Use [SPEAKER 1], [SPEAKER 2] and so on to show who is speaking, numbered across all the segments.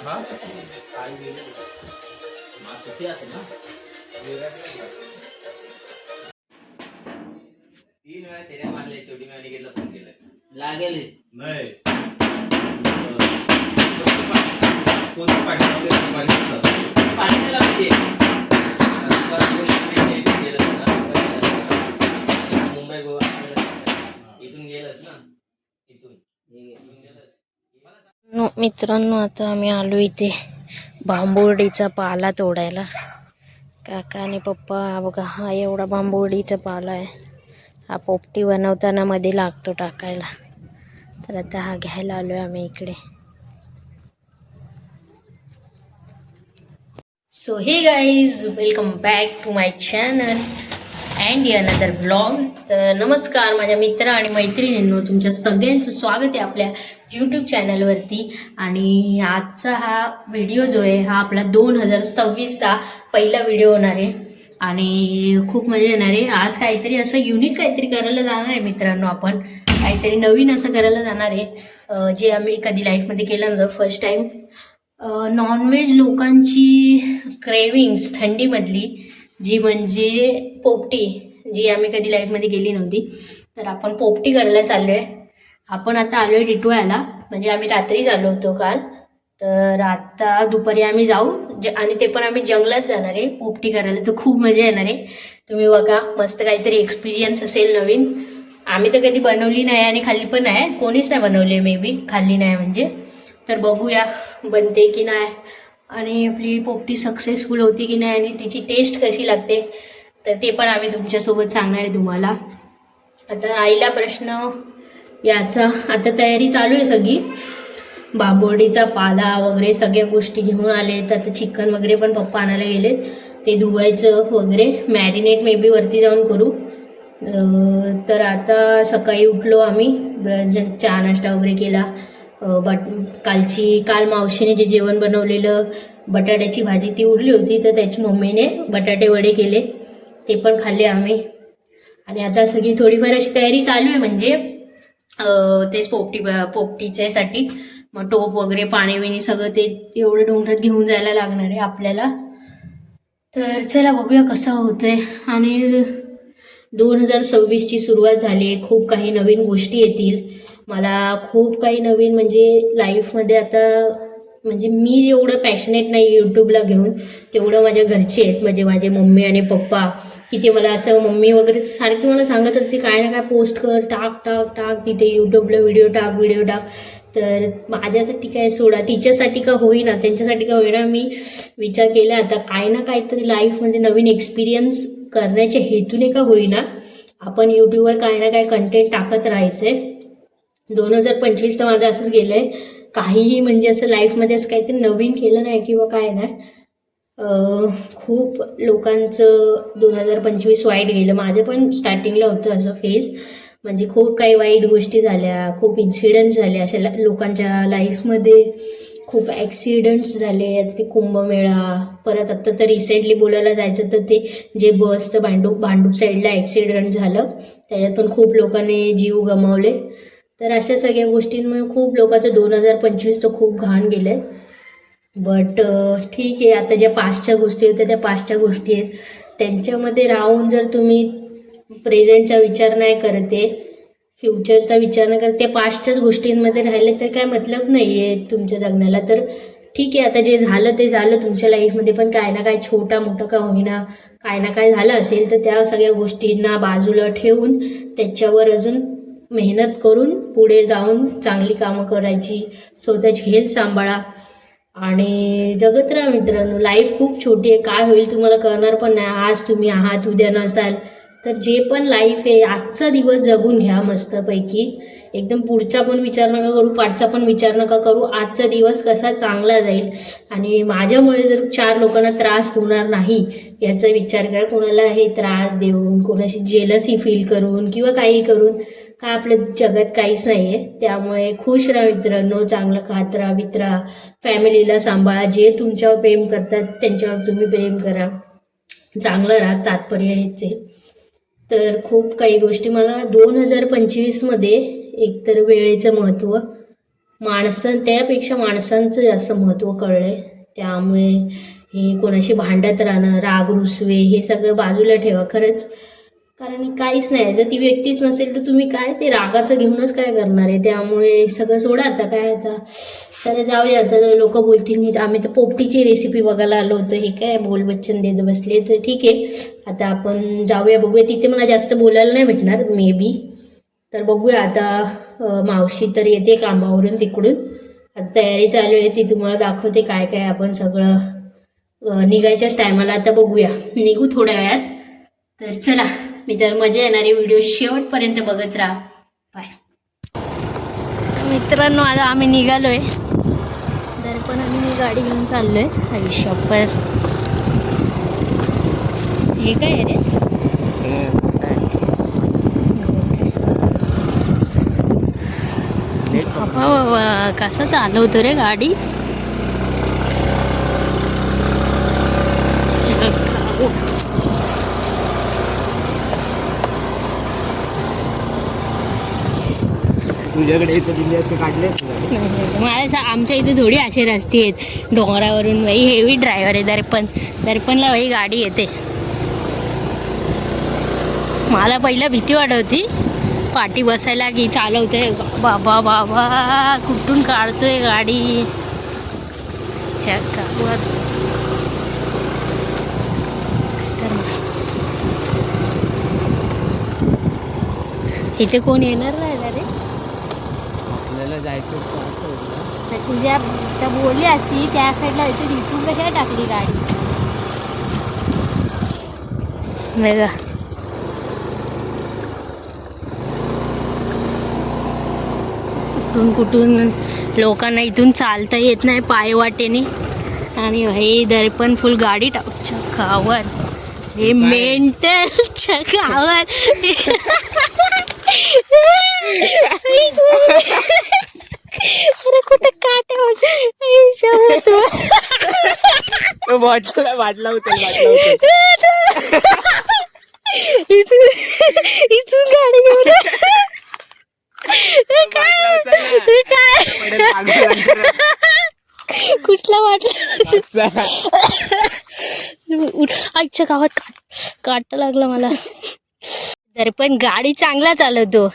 [SPEAKER 1] हा काल गेले सुट्टी असेल ना. 3 वेळा फेऱ्या मारल्या, शेवटी मी अनिकेतला फोन केला. लागेल नाही कोणती पाणी पाणी लागते. मुंबई गोवा इथून गेलस ना, इथून गेलस.
[SPEAKER 2] मित्रांनो, आता आम्ही आलो इथे बांबुर्डीचा पाला तोडायला. काका आणि पप्पा बघा, हा एवढा बांबुर्डीचा पाला आहे. हा पोपटी बनवताना मध्ये लागतो टाकायला. तर आता हा घ्यायला आलो आहे आम्ही इकडे. So hey guys, welcome back to my channel and another vlog. तर नमस्कार माझ्या मित्र आणि मैत्रिणींनो, तुमच्या सगळ्यांचं स्वागत आहे आपल्या यूट्यूब चॅनलवरती. आणि आजचा हा व्हिडिओ जो आहे हा आपला 2026चा पहिला व्हिडिओ होणार आहे आणि खूप मजा येणार आहे. आज काहीतरी असं युनिक काहीतरी करायला जाणार आहे मित्रांनो. आपण काहीतरी नवीन असं करायला जाणार आहे जे आम्ही कधी लाईफमध्ये केलं नव्हतं. फर्स्ट टाईम नॉनव्हेज लोकांची क्रेविंग्स थंडीमधली जी म्हणजे पोपटी, जी आम्ही कधी लाईफमध्ये केली नव्हती. तर आपण पोपटी करायला चाललो आहे. आपण आता आलो आहे टिटवाळ्याला, म्हणजे आम्ही रात्रीच आलो होतो काल. तर आता दुपारी आम्ही जाऊ आणि ते पण आम्ही जंगलात जाणार आहे पोपटी करायला. तर खूप मजा येणार आहे. तुम्ही बघा, मस्त काहीतरी एक्सपिरियन्स असेल नवीन. आम्ही तर कधी बनवली नाही आणि खाल्ली पण नाही, कोणीच नाही बनवली, मे बी खाल्ली नाही म्हणजे. तर बघूया बनते की नाही आणि आपली पोपटी सक्सेसफुल होती की नाही आणि तिची टेस्ट कशी लागते, तर ते पण आम्ही तुमच्यासोबत सांगणार आहे तुम्हाला. आता राहिला प्रश्न याचा. आता तयारी चालू आहे सगळी. बांबुर्डीचा पाला वगैरे सगळ्या गोष्टी घेऊन आले. तर आता चिकन वगैरे पण पप्पा आणायला गेलेत, ते धुवायचं वगैरे. मॅरिनेट मे बी वरती जाऊन करू. तर आता सकाळी उठलो आम्ही, चहा नाश्ता वगैरे केला. काल मावशीने जे जेवण बनवलेलं बटाट्याची भाजी ती उरली होती, तर त्याची मम्मीने बटाटे वडे केले, ते पण खाल्ले आम्ही. आणि आता सगळी थोडीफार अशी तयारी चालू आहे, म्हणजे तेच पोपटीच्यासाठी मग टोप वगैरे पाणी विणी सगळं ते एवढं डोंगरात घेऊन जायला लागणार आहे आपल्याला. तर चला बघूया कसं होतंय. आणि 2026ची सुरुवात झाली आहे. खूप काही नवीन गोष्टी येतील. मला खूप काही नवीन म्हणजे लाईफमध्ये आता, म्हणजे मी जेवढं पॅशनेट नाही यूट्यूबला घेऊन, तेवढं माझ्या घरचे आहेत, म्हणजे माझे मम्मी आणि पप्पा. की ते मला असं, मम्मी वगैरे सारखी मला सांगत राहते काय ना काय पोस्ट कर, टाक तिथे यूट्यूबला व्हिडिओ टाक. तर माझ्यासाठी काय सोडा, तिच्यासाठी का होईना, त्यांच्यासाठी का होईना, मी विचार केला आता काय ना काहीतरी लाईफमध्ये नवीन एक्सपिरियन्स करण्याच्या हेतूने का होईना आपण यूट्यूबवर काय ना काय कंटेंट टाकत राहायचं आहे. 2025 तर माझं असंच गेलं आहे. काहीही म्हणजे असं लाईफमध्ये असं काहीतरी नवीन केलं नाही किंवा काय नाही. खूप लोकांचं 2025 वाईट गेलं. माझं पण स्टार्टिंगला होतं असं फेज, म्हणजे खूप काही वाईट गोष्टी झाल्या, खूप इन्सिडेंट्स झाले अशा लोकांच्या लाईफमध्ये. खूप ॲक्सिडेंट्स झाले. आता ते कुंभमेळा, परत आत्ता तर रिसेंटली बोलायला जायचं तर ते जे बसचं भांडूप साईडला ॲक्सिडेंट झालं, त्याच्यात पण खूप लोकांनी जीव गमावले. तर अशा सगळ्या गोष्टींमुळे खूप लोकांचं 2025 तर खूप घाण गेलं आहे. बट ठीक आहे, आता ज्या पास्टच्या गोष्टी होत्या त्या पास्टच्या गोष्टी आहेत. त्यांच्यामध्ये राहून जर तुम्ही प्रेझेंटचा विचार नाही करते, फ्युचरचा विचार नाही करत, त्या पास्टच्याच गोष्टींमध्ये राहिले तर काय मतलब नाही आहे तुमच्या जगण्याला. तर ठीक आहे, आता जे झालं ते झालं तुमच्या लाईफमध्ये, पण काय ना काय छोटा मोठा का होईना काय ना काय झालं असेल तर त्या सगळ्या गोष्टींना बाजूला ठेवून त्याच्यावर अजून मेहनत करून पुढे जाऊन चांगली कामं करायची, स्वतःची हेल्थ सांभाळा आणि जगत राहा मित्रांनो. लाईफ खूप छोटी आहे, काय होईल तुम्हाला कळणार पण नाही. आज तुम्ही आहात, उद्या नसाल. तर जे पण लाईफ आहे, आजचा दिवस जगून घ्या मस्तपैकी. एकदम पुढचा पण विचार नका करू, पाठचा पण विचार नका करू. आजचा दिवस कसा चांगला जाईल आणि माझ्यामुळे जर 4 लोकांना त्रास होणार नाही याचा विचार करा. कोणाला हे त्रास देऊन, कोणाशी जेलसी फील करून किंवा काही करून काय आपल्या जगात काहीच नाही आहे. त्यामुळे खुश राहा मित्रांनो, चांगलं खात राहा, पित राहा, फॅमिलीला सांभाळा. जे तुमच्यावर प्रेम करतात त्यांच्यावर तुम्ही प्रेम करा, चांगलं राहा, तात्पर्य हेच आहे. तर खूप काही गोष्टी मला 2025मध्ये, एकतर वेळेचं महत्त्व, त्यापेक्षा माणसांचं जास्त महत्त्व कळलंय. त्यामुळे हे कोणाशी भांडत राहणं, राग रुसवे हे सगळं बाजूला ठेवा खरंच. कारण काहीच नाही, जर ती व्यक्तीच नसेल तर तुम्ही काय ते रागाचं घेऊनच काय करणार आहे. त्यामुळे सगळं सोडा आता. काय आता तर जाऊया. आता लोक बोलतील मी आम्ही तर पोपटीची रेसिपी बघायला आलो होतो, हे काय बोल बच्चन देत बसले. तर ठीक आहे, आता आपण जाऊया, बघूया. तिथे मला जास्त बोलायला नाही भेटणार मे बी. तर बघूया आता. मावशी तर येते कामावरून तिकडून, आता तयारी चालू आहे, ती तुम्हाला दाखवते काय काय आपण सगळं निघायच्याच टायमाला. आता बघूया, निघू थोड्या वेळात. तर चला, मी तर मजा येणारी व्हिडिओ शेवटपर्यंत बघत राहा. बाय मित्रांनो. आता आम्ही निघालोय, दर्पण आणि मी गाडी घेऊन चाललोय. आयुष्यापर हे काय आहे रे? बाबा कसं चालवतो रे गाडी.
[SPEAKER 1] तुझ्याकडे इथं दिल्ली असे काढले
[SPEAKER 2] मला आमच्या इथे थोडी असे रस्ते आहेत डोंगरावरून. बाई हेवी ड्रायव्हर आहे दर्पणला बाई गाडी येते. मला पहिलं भीती वाटत होती पाठी बसायला की चालवतोय बाबा बाबा कुठून काढतोय गाडी. चक्कावर इथे कोण येणार नाही ना रे.
[SPEAKER 1] आपल्याला जायचं
[SPEAKER 2] तुझ्या त्या बोलली असती त्या साईडला इथे दिसून कशाला टाकली गाडी वेगळा. कुठून लोकांना इथून चालता येत नाही पायवाटेने, आणि हे दर्पण फुल गाडी चकावर. हे मेंटल चकावर. अरे कुठं काट्या
[SPEAKER 1] वाटला होता
[SPEAKER 2] इथून गाडी घेऊन कुठला वाटला आजच्या गावात काटा लागला मला. दर्पण गाडी चांगला चालवतो,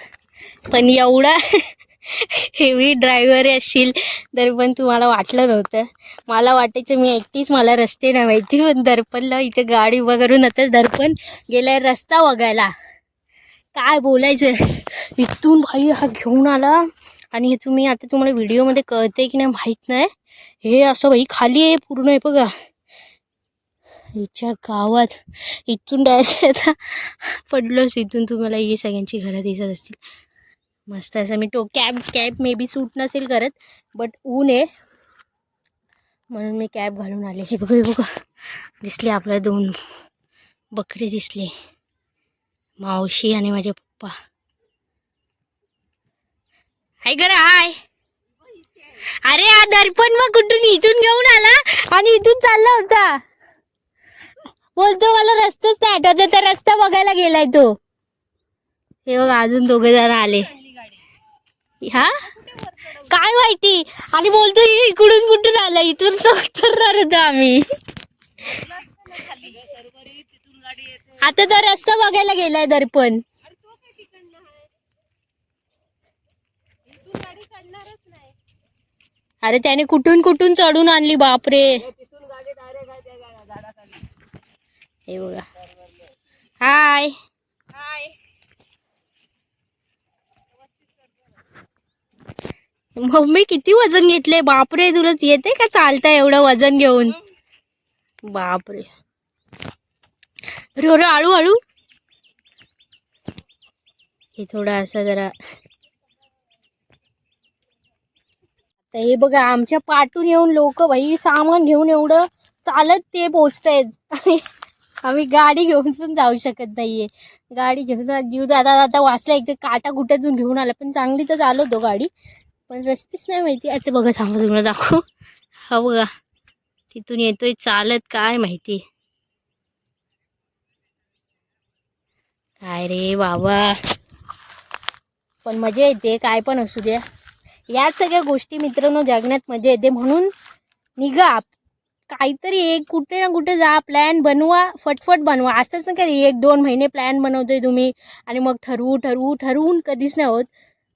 [SPEAKER 2] पण एवढा हेवी ड्रायव्हर असशील तरी पण तुम्हाला वाटलं नव्हतं. मला वाटायचं मी एकटीच, मला रस्ते नाही माहिती. पण दर्पणला इथे गाडी उभा करून आता दर्पण गेलाय रस्ता बघायला. काय बोलायचं, इथून भाई हा घेऊन आला. आणि हे तुम्ही आता तुम्हाला व्हिडिओमध्ये कळते की नाही माहीत नाही, हे असं भाई खाली आहे पूर्ण आहे बघा हिच्या गावात. इथून डायरेक्ट आता पडलोच. इथून तुम्हाला ही सगळ्यांची घरं दिसत असतील मस्त असं. मी कॅब मे बी सूट नसेल करत, बट ऊन आहे म्हणून मी कॅब घालून आले. हे बघा दिसले आपल्या 2 बकरी दिसले, मावशी आणि माझे पप्पा. हाय करा हाय. अरे हा दर्पण मग कुठून इथून घेऊन आला आणि इथून चालला होता. बोलतो मला रस्ताच नाही आठवत, तर रस्ता बघायला गेलाय तो. हे बघा अजून 2 जण आले. हा काय माहिती. आणि बोलतो इकडून कुठून आला, इथून उतरणार होतो आम्ही. आता तर रस्ता बघायला गेलाय दर्पण. अरे त्याने कुठून चढून आणली बापरे. हे बघा हाय. मम्मी किती वजन घेतले बापरे. तुला येते का चालता एवढं वजन घेऊन. बापरे. अरे हळू. हे थोडं असं जरा. तर हे बघा आमच्या पाठून येऊन लोक भाई सामान घेऊन एवढं चालत ते पोचतायत, आणि आम्ही गाडी घेऊन पण जाऊ शकत नाहीये. गाडी घेऊन जीव जाता वाचला. एक तर काटा कुठ्यातून घेऊन आला, पण चांगली तर चालवतो गाडी, पण रस्तेच नाही माहिती. आता बघा थांबा तुम्हाला दाखवू. हा बघा तिथून येतोय चालत, काय माहिती काय रे बाबा. पण मजा येते काय पण असू द्या. या सगळ्या गोष्टी मित्रांनो जगण्यात मजा येते, म्हणून निघा काहीतरी एक कुठे ना कुठे जा, प्लॅन बनवा, फटफट बनवा. असंच नाही का 1-2 महिने प्लॅन बनवतोय तुम्ही आणि मग ठरवून कधीच नाही होत.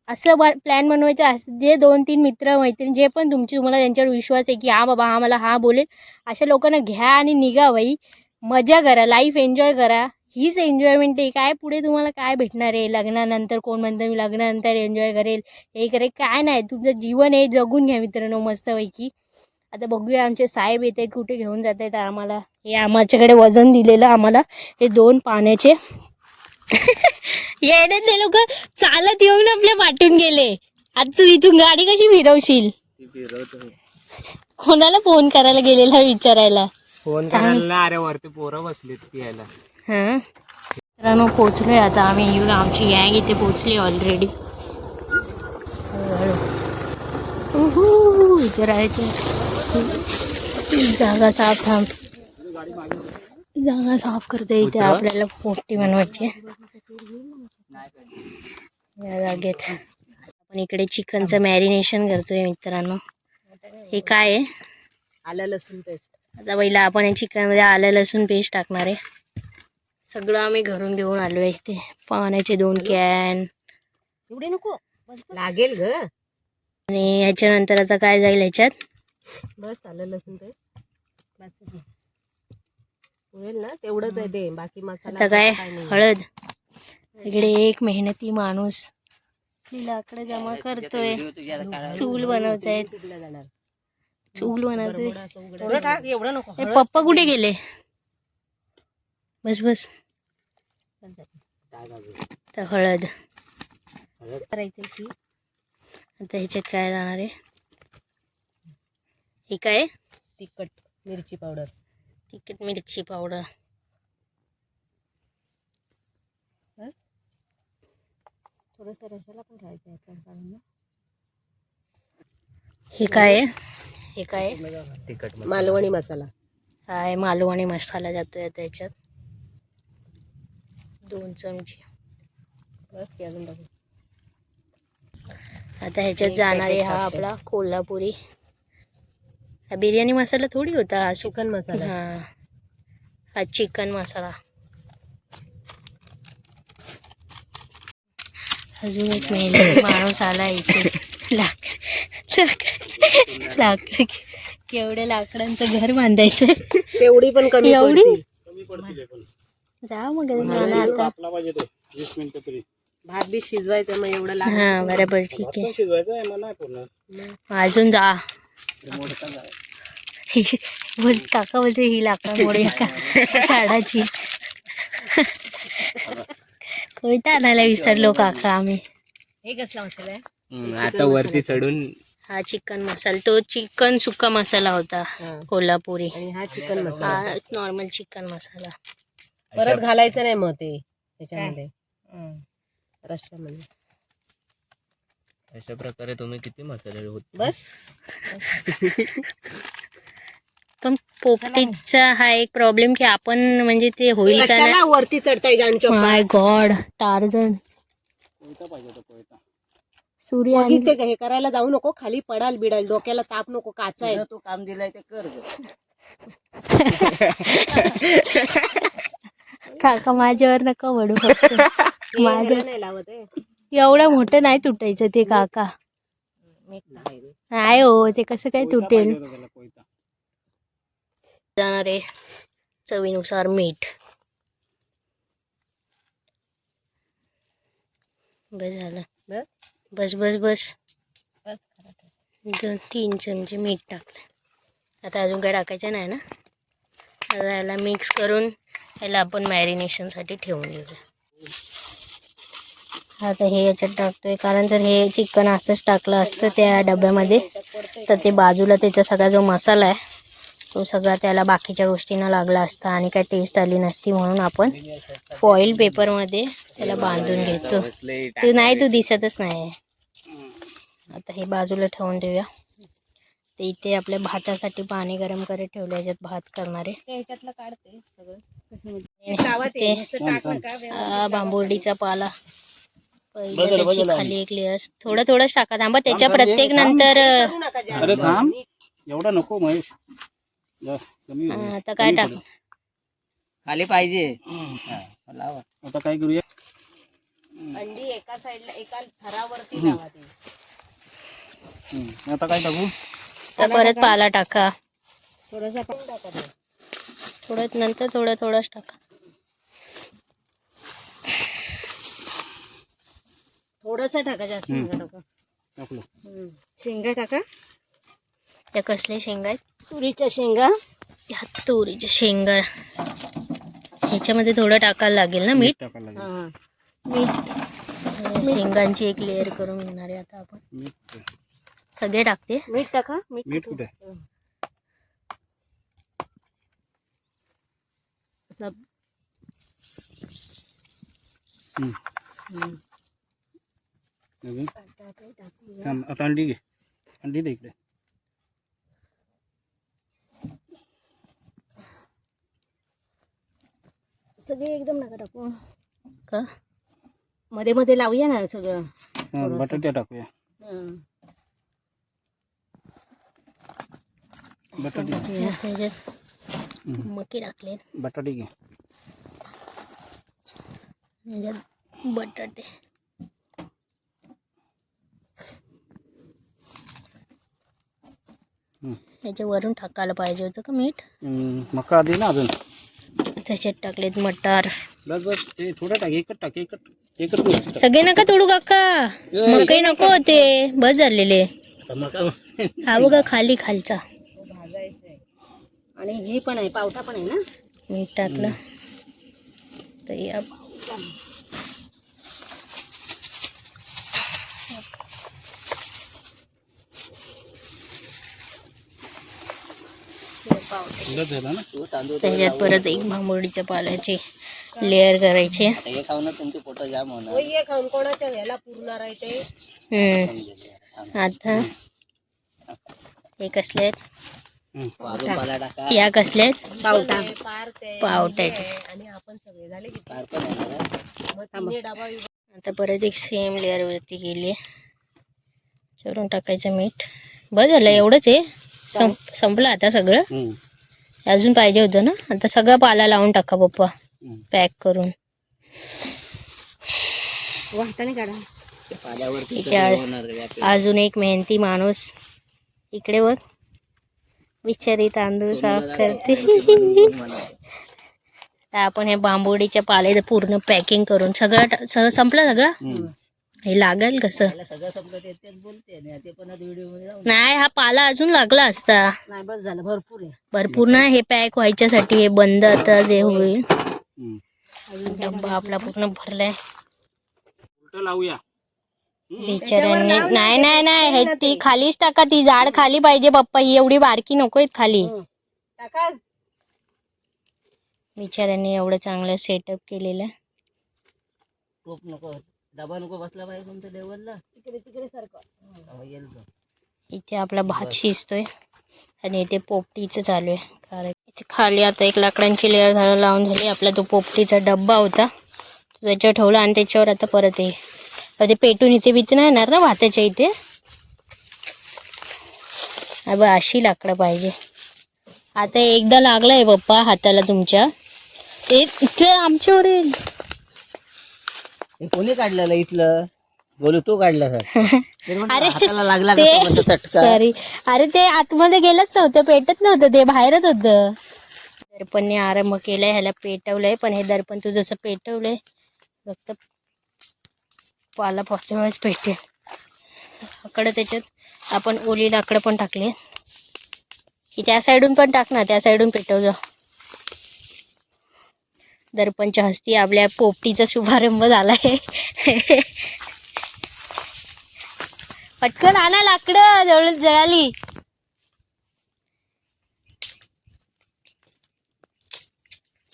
[SPEAKER 2] असं प्लॅन बनवायचं. असं जे 2-3 मित्र मैत्रिणी जे पण तुमची तुम्हाला त्यांच्यावर विश्वास आहे की हा बाबा हा मला हा बोलेल, अशा लोकांना घ्या आणि निघा बाई. मजा करा, लाईफ एन्जॉय करा. हीच एन्जॉयमेंट आहे. काय पुढे तुम्हाला काय भेटणार आहे? लग्नानंतर कोण म्हणतं मी लग्नानंतर एन्जॉय करेल, हे करेल, काय नाही. तुमचं जीवन आहे, जगून घ्या मित्रांनो मस्तपैकी. आता बघूया आमचे साहेब येते कुठे घेऊन जात आहेत आम्हाला. हे आमच्याकडे वजन दिलेलं आम्हाला, हे 2 पाण्याचे येण्यात ते लोक चालत येऊन आपल्या पाठून गेले. आता तू इथून गाडी कशी फिरवशील? कोणाला फोन करायला गेलेला विचारायला?
[SPEAKER 1] फोन करायला अरे वरती पोरं बसलीत पियाला.
[SPEAKER 2] हां मित्रांनो पोचलोय आता आम्ही. आमची गँग इथे पोचली ऑलरेडी. इथे राहायचं. जागा साफ थांब, जागा साफ करते इथे. आपल्याला पोटी बनवायची या जागेत. आपण इकडे चिकनचं मॅरिनेशन करतोय मित्रांनो. हे काय आहे?
[SPEAKER 3] आलं लसूण पेस्ट.
[SPEAKER 2] आता पहिला आपण या चिकनमध्ये आलं लसूण पेस्ट टाकणार आहे. सगळं आम्ही घरून घेऊन आलो आहे. इथे पाण्याचे 2 कॅन.
[SPEAKER 3] एवढे नको लागेल ग.
[SPEAKER 2] आणि ह्याच्यानंतर आता काय जाईल ह्याच्यात?
[SPEAKER 3] बस आलं लसूण पेस्ट बस होईल ना, तेवढंच आहे ते. बाकी मसाला
[SPEAKER 2] आता काय
[SPEAKER 3] नाही.
[SPEAKER 2] हळद. इकडे एक मेहनती माणूस लाकडं जमा करतोय, चूल बनवतायत. चूल बनवते.
[SPEAKER 3] थोडं टाक, एवढं नको.
[SPEAKER 2] हे पप्पा कुठे गेले? बस बस. तर हळद
[SPEAKER 3] करायचं की
[SPEAKER 2] आता ह्याच्यात काय जाणार आहे? हे काय?
[SPEAKER 3] तिखट मिरची पावडर.
[SPEAKER 2] तिखट मिरची पावडर.
[SPEAKER 3] बस थोडंसं रशाला पण ठेवायचं आहे.
[SPEAKER 2] हे काय आहे? हे काय?
[SPEAKER 1] तिखट
[SPEAKER 3] मालवणी मसाला.
[SPEAKER 2] काय मालवणी मसाला जातोय आता ह्याच्यात. 2 चमचे.
[SPEAKER 3] बस की अजून टाकू.
[SPEAKER 2] आता ह्याच्यात जाणार आहे हा आपला कोल्हापुरी. हा बिर्याणी मसाला थोडी होता, हा
[SPEAKER 3] चिकन मसाला.
[SPEAKER 2] हा हा चिकन मसाला. अजून एक माणूस आला इथे. लाकड एवढ्या लाकडांचं घर बांधायचं.
[SPEAKER 3] तेवढी पण कमी
[SPEAKER 2] एवढी
[SPEAKER 3] पडती.
[SPEAKER 2] जा मग आता
[SPEAKER 3] भात बी शिजवायचं मग एवढं लागतं.
[SPEAKER 2] हा बरोबर ठीक आहे. अजून जा. बोल काका बोलते ही लाकडामुळे का झाडाची. कोयता आणायला विसरलो काका आम्ही.
[SPEAKER 3] हे कसला मसाला आहे?
[SPEAKER 1] आता वरती चढून
[SPEAKER 2] हा चिकन मसाला. तो चिकन सुक्का मसाला होता कोल्हापुरी.
[SPEAKER 3] आणि हा चिकन मसाला.
[SPEAKER 2] हा नॉर्मल चिकन मसाला.
[SPEAKER 3] परत घालायचं नाही मग ते त्याच्यामध्ये रश्श्यामध्ये.
[SPEAKER 1] अशा प्रकारे तुम्ही किती मसाले होत.
[SPEAKER 3] बस
[SPEAKER 2] पण पोपटीचा हा एक प्रॉब्लेम की आपण म्हणजे ते होईल का नाही.
[SPEAKER 3] कशाला वरती चढताय जानचो.
[SPEAKER 2] माय गॉड टार्झन. सूर्य
[SPEAKER 3] मग इथे हे करायला जाऊ नको, खाली पडाल बिडाल, डोक्याला ताप नको. काचा आहे.
[SPEAKER 1] तो काम दिलाय ते कर.
[SPEAKER 2] काका माझ्यावर नका वडू फक्त. माझ्या
[SPEAKER 3] नाही लावत आहे.
[SPEAKER 2] एवढं मोठं नाही तुटायचं ते काका. नाही हो ते कसं काय तुटेल. जाणार आहे चवीनुसार मीठ. बस झालं. बस बस बस. 2-3 चमचे मीठ टाकलं. आता अजून काय टाकायचं नाही ना. आता याला मिक्स करून याला आपण मॅरिनेशनसाठी ठेवून घेऊया. आता हे याच्यात टाकतोय कारण जर हे चिकन असंच टाकलं असतं त्या डब्यामध्ये तर ते बाजूला त्याचा सगळा जो मसाला आहे तो सगळा त्याला बाकीच्या गोष्टींना लागला असता आणि काय टेस्ट आली नसती. म्हणून आपण फॉईल पेपरमध्ये त्याला बांधून घेतो. तू नाही, तू दिसतच नाही. आता हे बाजूला ठेवून देऊया. ते इथे आपल्या भातासाठी पाणी गरम करत ठेवलं. याच्यात भात करणार आहे. बांबुर्डीचा पाला पहिलं त्याची खाली एक लेअर थोडं थोडंच टाका थांबा त्याच्या प्रत्येक नंतर
[SPEAKER 3] करू नका जास्त.
[SPEAKER 4] अरे थांब एवढा नको महेश कमी होईल.
[SPEAKER 2] आता काय टाक
[SPEAKER 1] खाली पाहिजे लावा.
[SPEAKER 4] आता काय करूया
[SPEAKER 3] अंडी एका साईडला एका थरावरती लावा ती.
[SPEAKER 4] आता काय टाकू
[SPEAKER 2] तर परत पाला टाका
[SPEAKER 3] थोडासा पाणी टाका ते.
[SPEAKER 2] थोडं नंतर थोडंच टाका
[SPEAKER 3] थोडंसं टाका जास्त नका टाका.
[SPEAKER 4] टाकलं
[SPEAKER 3] शेंगा टाका.
[SPEAKER 2] या कसले शेंगा आहेत
[SPEAKER 3] तुरीच्या शेंगा.
[SPEAKER 2] ह्या तुरीच्या शेंगा ह्याच्यामध्ये थोडं टाकायला लागेल ना मीठ
[SPEAKER 4] टाकायला लागेल.
[SPEAKER 3] हा.
[SPEAKER 2] शेंगांची एक लेअर करून घेणार आहे आता आपण
[SPEAKER 4] मीठ
[SPEAKER 2] सगळे टाकते
[SPEAKER 3] मीठ टाका.
[SPEAKER 4] मीठ कुठे
[SPEAKER 3] सब.
[SPEAKER 4] अजून थांब आता अंडी घे अंडी दे इकडे
[SPEAKER 3] सगळे एकदम नका टाकू.
[SPEAKER 2] का
[SPEAKER 3] मध्ये मध्ये लावूया ना सगळं.
[SPEAKER 4] बटाटे टाकूया
[SPEAKER 3] हं.
[SPEAKER 4] बटाटे
[SPEAKER 2] ह्याच्यात मके टाकले
[SPEAKER 4] बटाटे घे
[SPEAKER 2] ह्याच्यात बटाटे ह्याच्या वरून टाकायला पाहिजे होतं का मीठ
[SPEAKER 4] मका आधी ना अजून
[SPEAKER 2] त्याच्यात टाकलेत मटार
[SPEAKER 4] बस बस ते थोडं टाक एकच गोष्टी टाक.
[SPEAKER 2] सगळे नका तोडू काका मकई नको होते बस झालेले
[SPEAKER 1] आता मका
[SPEAKER 2] हा बघा खाली खालचा
[SPEAKER 3] तो भाजायचा आहे. आणि हे पण आहे पावटा पण आहे ना.
[SPEAKER 2] मीठ टाकलं तर या
[SPEAKER 4] थोडं झालं ना
[SPEAKER 1] तू तांदूळ
[SPEAKER 2] त्याच्यात परत एक भांबोडीच्या पाल्याची लेअर करायची
[SPEAKER 1] आता हे खाऊन तुमचे पोट जाम होणार.
[SPEAKER 3] होय, हे खाऊन कोणाच्या ह्याला पुरणार आहे ते.
[SPEAKER 2] आता हे कसले आहेत
[SPEAKER 1] अजून पाला टाका.
[SPEAKER 2] या कसले आहेत
[SPEAKER 3] पावटा.
[SPEAKER 2] पावट्याचे
[SPEAKER 3] आणि आपण सगळे झाले की
[SPEAKER 1] कार पण येणार आहे.
[SPEAKER 3] मग तिन्ही डबा
[SPEAKER 2] आता परत एक सेम लेअर वरती केली चोरून टाकायचं मीठ बस झालं एवढंच आहे संपलं आता सगळं अजून पाहिजे होतं ना आता सगळं पाला लावून टाका पप्पा पॅक करून
[SPEAKER 3] वाहताने काढा.
[SPEAKER 1] पाल्यावरती
[SPEAKER 2] इथे
[SPEAKER 1] सगळं होणार आहे व्यापी.
[SPEAKER 2] अजून एक मेहनती माणूस इकडे वर बिचारी तांदूळ साफ करते तर आपण हे बांबोडीच्या पाले पूर्ण पॅकिंग करून सगळं संपलं सगळं हे लागेल कसं
[SPEAKER 1] त्याला सगळं संपलं ते तेच बोलते आणि ते पण व्हिडिओ मध्ये जाऊन
[SPEAKER 2] नाही हा पाला अजून लागला असता
[SPEAKER 3] नाही बस झालं भरपूर आहे.
[SPEAKER 2] भरपूर ना हे पॅक व्हायच्यासाठी हे बंद आता जे होईल डब्बा आपला पूर्ण भरलाय
[SPEAKER 4] उलटं लावूया
[SPEAKER 2] बिचाऱ्यांनी नाही नाही नाही हे ती खालीच टाका ती झाड खाली पाहिजे पप्पा ही एवढी बारकी नकोय खाली
[SPEAKER 3] टाका.
[SPEAKER 2] बिचाऱ्यांनी एवढं चांगलं सेटअप केलेलं
[SPEAKER 1] टोप नको डबा नको बसला पाहिजे तुमच्या लेवलला.
[SPEAKER 3] तिकडे तिकडे सारखं.
[SPEAKER 2] इथे आपला भात शिजतोय आणि इथे पोपटीचं चालू आहे कारण इथे खाली आता एक लाकडांची लेअर लावून झाली आपला तो पोपटीचा डब्बा होता त्याच्यावर ठेवला आणि त्याच्यावर आता परत ते पेटून इथे भीती नाही येणार ना भाताच्या इथे अब अशी लाकडं पाहिजे आता एकदा लागलाय पप्पा हाताला तुमच्या ते आमच्यावर येईल
[SPEAKER 1] हे कोणी काढलेलं इथलं बोलू तू काढलं
[SPEAKER 2] अरे
[SPEAKER 1] हाताला लागला
[SPEAKER 2] ते
[SPEAKER 1] का तो म्हणतो चटका.
[SPEAKER 2] सॉरी अरे ते आतमध्ये गेलंच नव्हतं पेटत नव्हतं ते बाहेरच होतं दर्पणने आरंभ केलाय ह्याला पेटवलंय पण हे दर्पण तू जसं पेटवलंय फक्त पाला पुढच्या वेळेस पेटेल लाकडं त्याच्यात आपण ओली लाकडं पण टाकली की त्या साईडून पण टाक ना त्या साईडून पेटव जा दर्पणच्या हस्ती आपल्या पोपटीचा शुभारंभ झालाय पटकन आणा लाकडं जवळ जळाली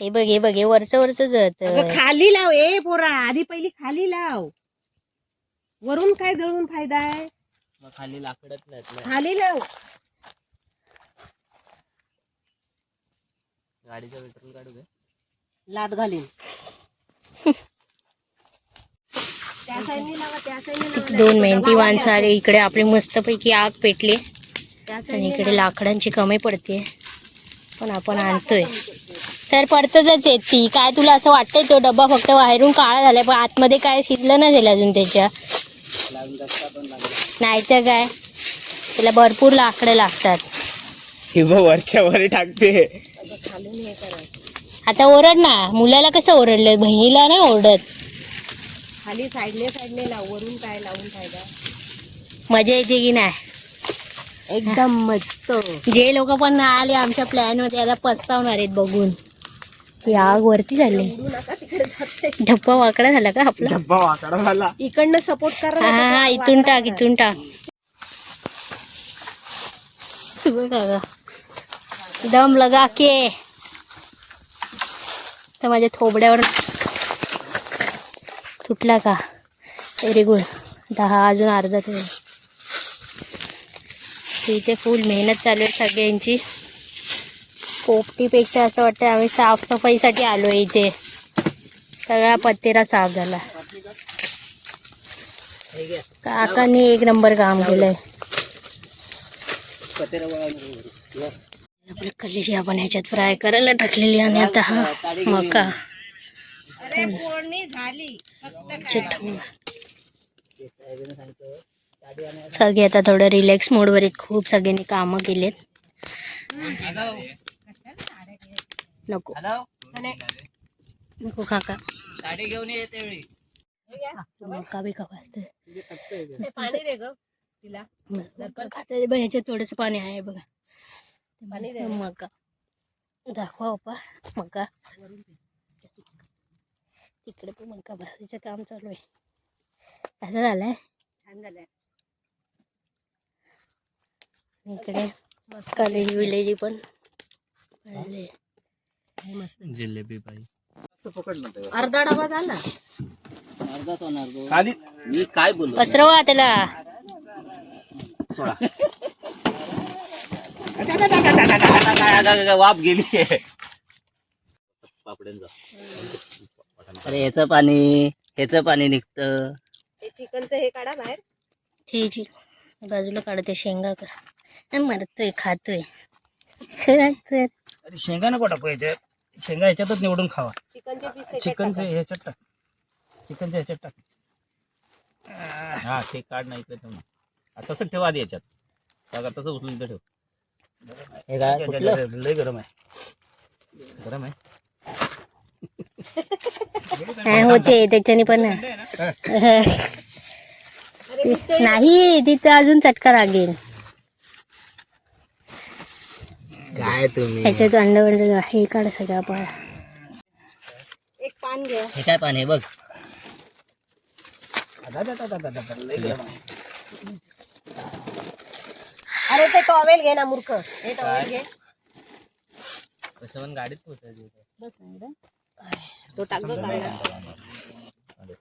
[SPEAKER 2] हे बघ हे वरचं जळत
[SPEAKER 3] अगं खाली लाव ए पोरा आधी पहिली खाली लाव. वरून काय जळून फायदा आहे.
[SPEAKER 1] मग खाली लाकडच नाही
[SPEAKER 3] खाली लाव.
[SPEAKER 1] गाडीचं पेट्रोल काढू दे
[SPEAKER 3] लाद घालीन. त्या
[SPEAKER 2] 2 मेहनती माणसं आले इकडे. आपले मस्तपैकी आग पेटली आणि इकडे लाकडांची कमी पडते पण आपण आणतोय तर पडतच आहे ती. काय तुला असं वाटतंय तो डब्बा फक्त बाहेरून काळा झालाय पण आतमध्ये काय शिजलं नसेल अजून त्याच्या? नाही तर काय, त्याला भरपूर लाकडं लागतात.
[SPEAKER 5] वरच्या वर टाकते.
[SPEAKER 2] आता ओरड ना, मुलाला कसं ओरडलं, बहिणीला नाही ओरडत.
[SPEAKER 3] खाली साईडने लाव, वरून काय लावून फायदा.
[SPEAKER 2] मजा येते की नाही?
[SPEAKER 3] एकदम मस्त.
[SPEAKER 2] जे लोक पण नाही आले आमच्या प्लॅन मध्ये आता पस्तावणार आहेत बघून. ही आग वरती झाली. धप्पा वाकडा झाला का आपला?
[SPEAKER 5] डब्बा वाकडा झाला.
[SPEAKER 3] इकडनं सपोर्ट करा.
[SPEAKER 2] हा इथून टाक, इथून टाक. सुबह का दम लगा के तर माझ्या थोबड्यावर तुटला का? Very good. 10 अजून अर्धा ठेव. इथे फुल मेहनत चालू आहे सगळ्यांची. पोपटीपेक्षा असं वाटतं आम्ही साफसफाईसाठी आलो आहे इथे. सगळा पत्तेरा साफ झाला. काकांनी 1 नंबर काम केलंय. आपली कलेशी आपण ह्याच्यात फ्राय करायला टाकलेली आणि आता हा मका सगळे आता थोडं रिलॅक्स मोडवर आहेत. खूप सगळ्यांनी कामं केलेत. नको नको काका
[SPEAKER 1] गाडी घेऊन येते वेळी
[SPEAKER 2] मका बी खावायचं
[SPEAKER 3] पाणी दे ग तिला.
[SPEAKER 2] खाता बघ ह्याच्यात थोडस पाणी आहे बघा.
[SPEAKER 3] पाणी दे.
[SPEAKER 2] मका दाखवा ओपा मका. तिकडे पण मका भाजीचं काम चालू आहे. असं झालंय.
[SPEAKER 3] छान झालंय.
[SPEAKER 2] इकडे कलेजी विलेजी पण
[SPEAKER 5] जिलेबी बाई.
[SPEAKER 3] अर्धा डबा झाला.
[SPEAKER 1] अर्धाच होणार तो.
[SPEAKER 5] खाली
[SPEAKER 1] मी काय बोललो?
[SPEAKER 2] पसरवा त्याला.
[SPEAKER 1] वाफ गेली पापड्यांचा. अरे ह्याचं पाणी निघतं.
[SPEAKER 3] हे चिकनचं हे काढा बाहेर.
[SPEAKER 2] ते बाजूला काढते. शेंगा कर मरतोय खातोय.
[SPEAKER 4] अरे शेंगा नको टाकू याच्यात. शेंगा ह्याच्यातच निवडून खावा.
[SPEAKER 3] चिकनचे पीस
[SPEAKER 4] चिकनचे ह्याच्यात टाक. चिकनच्या ह्याच्यात टाक.
[SPEAKER 1] हा ते काढ नाही ठेव. तसं ठेव आधी याच्यात. बघा तसं उचलून ठेव. हे काय कुठलं?
[SPEAKER 4] लय गरम आहे.
[SPEAKER 1] गरम आहे.
[SPEAKER 2] होते त्याच्याने पण नाही तिथं अजून चटका लागेल.
[SPEAKER 5] काय तुम्ही
[SPEAKER 2] ह्याच्यात अंड हे काढ सगळा पाळ.
[SPEAKER 3] एक पान घे.
[SPEAKER 1] हे काय पाणी आहे बघ.
[SPEAKER 4] लय गरम आहे.
[SPEAKER 3] अरे ते टॉवेल घे ना मूर्ख. हे टॉवेल घे.
[SPEAKER 1] कसं पण गाडीत पोहोचायचं.
[SPEAKER 3] बस तो टाक ग काढला.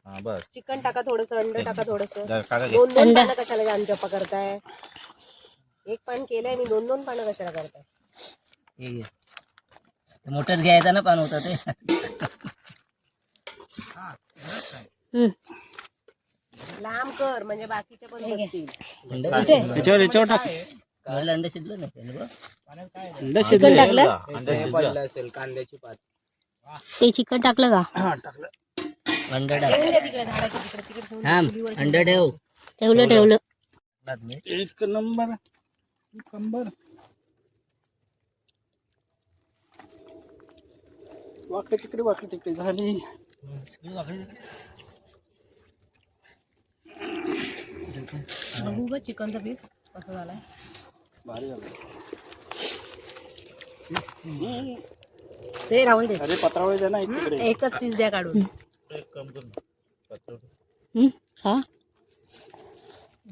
[SPEAKER 1] हा बस.
[SPEAKER 3] चिकन टाका थोडस, अंड टाका थोडस.
[SPEAKER 1] टाका घे.
[SPEAKER 3] 2 पानं कशाला जामचप्पा करताय? एक पान केलंय आणि 2 पानं कशाला करताय?
[SPEAKER 1] हे घे. मोठंच घ्यायचा ना पान होता ते.
[SPEAKER 3] लांब कर म्हणजे बाकीचे पण बसतील.
[SPEAKER 4] याच्यावर टाक.
[SPEAKER 1] म्हणलं अंडे शिजलं नाही.
[SPEAKER 4] अंडा
[SPEAKER 2] चिकन टाकलं.
[SPEAKER 5] असेल कांद्याची पात.
[SPEAKER 2] ते चिकन टाकलं का?
[SPEAKER 4] टाकलं.
[SPEAKER 1] अंडा
[SPEAKER 3] ठेवून दे तिकडे झाडाच्या तिकडे ठेवून
[SPEAKER 1] टाक. अंडा ठेव.
[SPEAKER 2] ठेवलं.
[SPEAKER 4] एक नंबर कंबर. वाकडे तिकडे झाली.
[SPEAKER 3] बघू ग चिकनचा पीस कसं झालाय.
[SPEAKER 4] भारी झालं.
[SPEAKER 3] ते राहून दे.
[SPEAKER 4] अरे पत्रावळी द्या ना एक तिकडे.
[SPEAKER 3] एकच पीस द्या काढून.
[SPEAKER 1] एक काम कर.
[SPEAKER 2] हा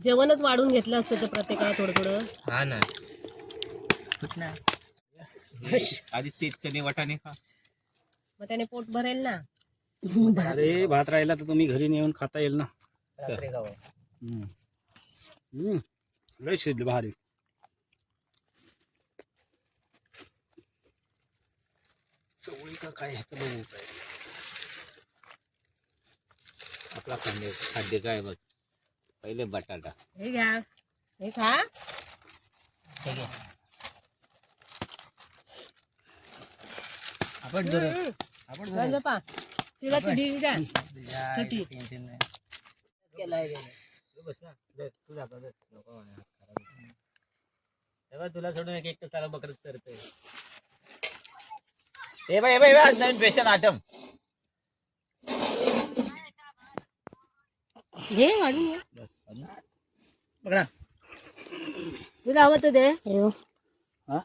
[SPEAKER 3] जेवणच वाढून घेतलं असतं तर प्रत्येकाला थोडं थोडं.
[SPEAKER 5] हा ना.
[SPEAKER 1] आधी तेच चणे वाटाणे खा.
[SPEAKER 3] मग त्याने पोट भरेल ना.
[SPEAKER 4] अरे भात राहिला तर तुम्ही घरी नेऊन खाता येईल ना.
[SPEAKER 1] रात्री खावा.
[SPEAKER 4] लय शिजलं भारी. चवळी का काय बघू काय.
[SPEAKER 1] आपला खाद्याचा आहे बघ. पहिले बटाटा
[SPEAKER 3] हे घ्या, हे खा.
[SPEAKER 1] ठीक आहे.
[SPEAKER 3] पा तिला ती ढीग द्या छोटी.
[SPEAKER 1] तुला सोडून एक एकटं साला बकरच करतोय. ए बाय बाय आज नवीन फॅशन आयटम.
[SPEAKER 3] घे वाढून घे.
[SPEAKER 4] पकडा.
[SPEAKER 3] तुला हवं तर दे.
[SPEAKER 4] हा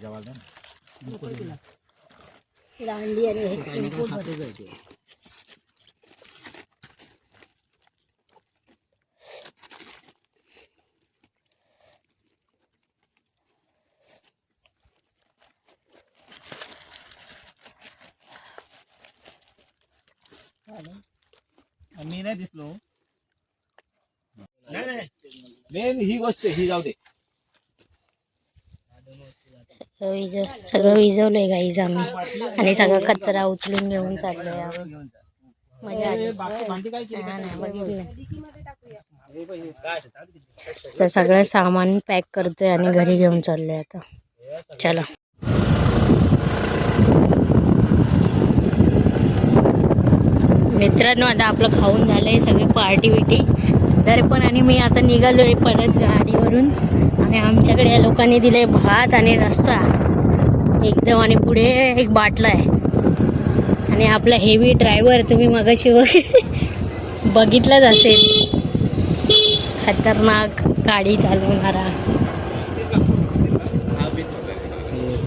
[SPEAKER 1] जवाब दे ना.
[SPEAKER 2] तिला अंडी आणि हे इनपुट भरतो.
[SPEAKER 1] मी नाही दिसलो. नाही मेन ही गोष्ट ही जाऊ दे.
[SPEAKER 2] सगळं विजवलंय गाईज आम्ही आणि सगळं कचरा उचलून घेऊन चाललोय आम्ही. मजा आली. हा ना, बघितलं. तर सगळं सामान पॅक करतोय आणि घरी घेऊन चाललोय आता. चला. मित्रांनो आता आपलं खाऊन झालंय सगळी पार्टी बिटी तरी पण आणि मी आता निघालोय परत गाडीवरून आणि आमच्याकडे या लोकांनी दिले भात आणि रस्सा एकदम आणि पुढे एक बाटला आहे आणि आपला हेवी ड्रायव्हर तुम्ही मगाशी बघितलंच असेल खतरनाक गाडी चालवणारा.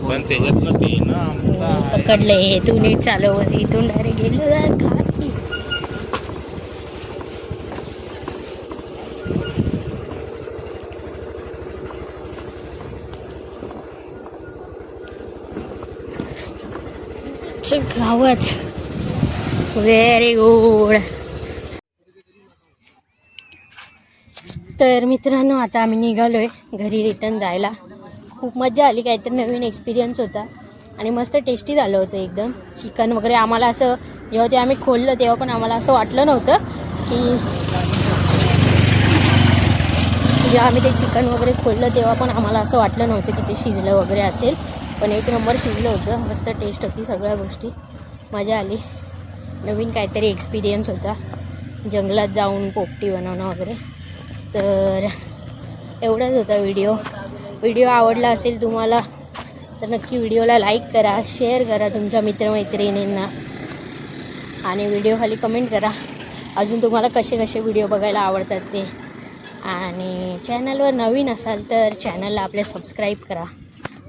[SPEAKER 1] पण त्याच्यातलं ते ना
[SPEAKER 2] पकडले तू नीट चालवत इथून डायरेक्ट गेलो खाली. गावच व्हेरी गुड. तर मित्रांनो आता आम्ही निघालोय घरी रिटर्न जायला. खूप मजा आली, काहीतरी नवीन एक्सपिरियन्स होता आणि मस्त टेस्टी झालं होतं एकदम. चिकन वगैरे आम्हाला असं जेव्हा ते आम्ही खोललं तेव्हा पण आम्हाला असं वाटलं नव्हतं की जेव्हा आम्ही ते चिकन वगैरे खोललं तेव्हा पण आम्हाला असं वाटलं नव्हतं की ते शिजलं वगैरे असेल. पण एक नंबर शिजलं होतं, मस्त टेस्ट होती, सगळ्या गोष्टी. मजा आली, नवीन काहीतरी एक्सपिरियन्स होता जंगलात जाऊन पोपटी बनवणं वगैरे. तर एवढाच होता व्हिडिओ आवडला असेल तुम्हाला तर नक्की व्हिडिओला लाईक करा, शेअर करा तुमच्या मित्रमैत्रिणींना आणि व्हिडिओ खाली कमेंट करा अजून तुम्हाला कसे कसे व्हिडिओ बघायला आवडतात ते. आणि चॅनलवर नवीन असाल तर चॅनलला आपल्या सबस्क्राईब करा.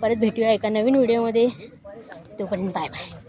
[SPEAKER 2] परत भेटूया एका नवीन व्हिडिओमध्ये. तोपर्यंत बाय बाय.